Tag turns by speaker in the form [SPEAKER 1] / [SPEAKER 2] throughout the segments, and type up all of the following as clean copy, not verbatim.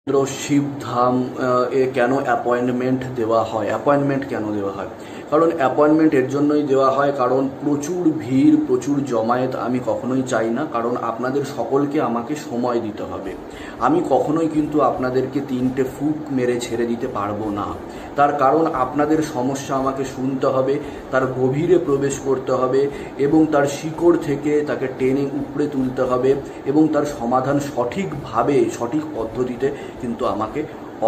[SPEAKER 1] শিবধাম এ কেন অ্যাপয়েন্টমেন্ট দেওয়া হয়? অ্যাপয়েন্টমেন্ট কেন দেওয়া হয়? কারণ অ্যাপয়েন্টমেন্ট এর জন্যই দেওয়া হয়, কারণ প্রচুর ভিড়, প্রচুর জমায়েত আমি কখনোই চাই না। কারণ আপনাদের সকলকে আমাকে সময় দিতে হবে। আমি কখনোই কিন্তু আপনাদেরকে 3টে ফুক মেরে ছেড়ে দিতে পারবো না। তার কারণ আপনাদের সমস্যা আমাকে শুনতে হবে, তার গভীরে প্রবেশ করতে হবে এবং তার শিকড় থেকে তাকে টেনে উপড়ে তুলতে হবে এবং তার সমাধান সঠিকভাবে, সঠিক পদ্ধতিতে কিন্তু আমাকে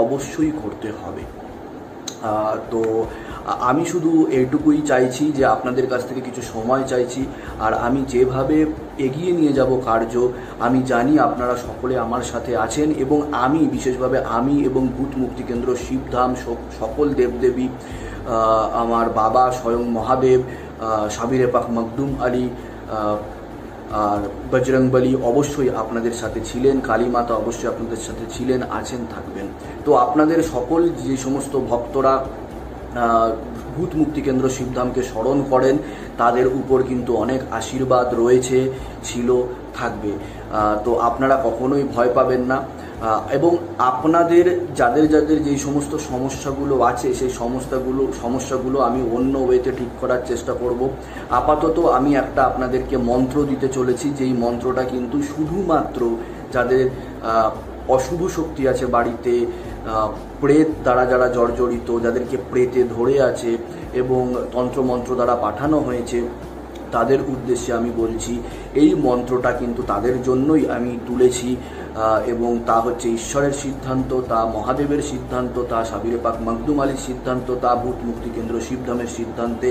[SPEAKER 1] অবশ্যই করতে হবে। তো আমি শুধু এইটুকুই চাইছি যে আপনাদের কাছ থেকে কিছু সময় চাইছি। আর আমি যেভাবে এগিয়ে নিয়ে যাব কার্য, আমি জানি আপনারা সকলে আমার সাথে আছেন এবং আমি বিশেষভাবে আমি এবং ভূত মুক্তি কেন্দ্র শিবধাম সকল দেবদেবী, আমার বাবা স্বয়ং মহাদেব, সাবিরে পাক মখদুম আলী আর বজরংবলী অবশ্যই আপনাদের সাথে ছিলেন, কালী মাতা অবশ্যই আপনাদের সাথে ছিলেন, আছেন, থাকবেন। তো আপনাদের সকল যে সমস্ত ভক্তরা ভূত মুক্তি কেন্দ্র শিবধামকে স্মরণ করেন তাদের উপর কিন্তু অনেক আশীর্বাদ রয়েছে, ছিল, থাকবে। তো আপনারা কখনোই ভয় পাবেন না এবং আপনাদের যাদের যাদের যেই সমস্ত সমস্যাগুলো আছে সেই সমস্যাগুলো আমি অন্য ওয়েতে ঠিক করার চেষ্টা করব। আপাতত আমি একটা আপনাদেরকে মন্ত্র দিতে চলেছি, যেই মন্ত্রটা কিন্তু শুধুমাত্র যাদের অশুভ শক্তি আছে বাড়িতে, প্রেত দ্বারা যারা জর্জরিত, যাদেরকে প্রেতে ধরে আছে এবং তন্ত্রমন্ত্র দ্বারা পাঠানো হয়েছে, তাদের উদ্দেশ্যে আমি বলছি। এই মন্ত্রটা কিন্তু তাদের জন্যই আমি তুলেছি এবং তা হচ্ছে ঈশ্বরের সিদ্ধান্ত, তা মহাদেবের সিদ্ধান্ত, তা সাবিরে পাক মখদুম আলীর সিদ্ধান্ত, তা ভূত মুক্তি কেন্দ্র শিবধামের সিদ্ধান্তে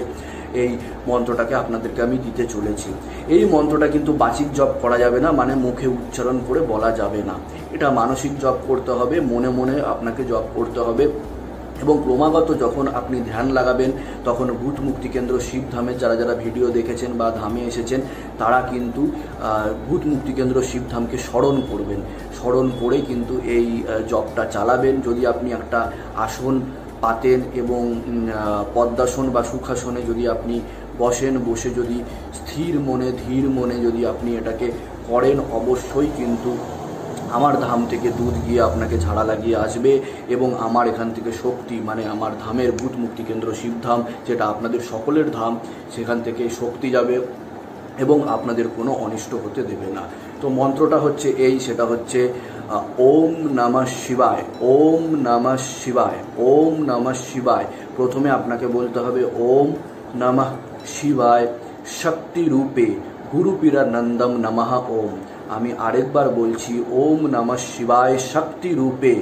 [SPEAKER 1] এই মন্ত্রটাকে আপনাদেরকে আমি দিতে চলেছি। এই মন্ত্রটা কিন্তু বাচিক জপ করা যাবে না, মানে মুখে উচ্চারণ করে বলা যাবে না। এটা মানসিক জপ করতে হবে, মনে মনে আপনাকে জপ করতে হবে এবং ক্রমাগত যখন আপনি ধ্যান লাগাবেন তখন ভূত মুক্তি কেন্দ্র শিবধামের যারা যারা ভিডিও দেখেছেন বা ধামে এসেছেন তারা কিন্তু ভূত মুক্তি কেন্দ্র শিবধামকে স্মরণ করবেন, স্মরণ করে কিন্তু এই জপটা চালাবেন। যদি আপনি একটা আসন পাতেন এবং পদ্মাসন বা সুখাসনে যদি আপনি বসেন, বসে যদি স্থির মনে ধীর মনে যদি আপনি এটাকে করেন, অবশ্যই কিন্তু আমার ধাম থেকে দুধ গিয়ে আপনাকে ঝাড়া লাগিয়ে আসবে এবং আমার এখান থেকে শক্তি, মানে আমার ধামের ভূত মুক্তি কেন্দ্র শিবধাম যেটা আপনাদের সকলের ধাম, সেখান থেকে শক্তি যাবে এবং আপনাদের কোনো অনিষ্ট হতে দেবে না। তো মন্ত্রটা হচ্ছে সেটা হচ্ছে ওম নমঃ শিবায়, ওম নমঃ শিবায়, ওম নমঃ শিবায়। প্রথমে আপনাকে বলতে হবে ওম নমঃ শিবায় শক্তি রূপে গুরুপিরানন্দম নমঃ ওম। আমি আরেকবার বলছি ওম নমঃ শিবায় শক্তি রূপে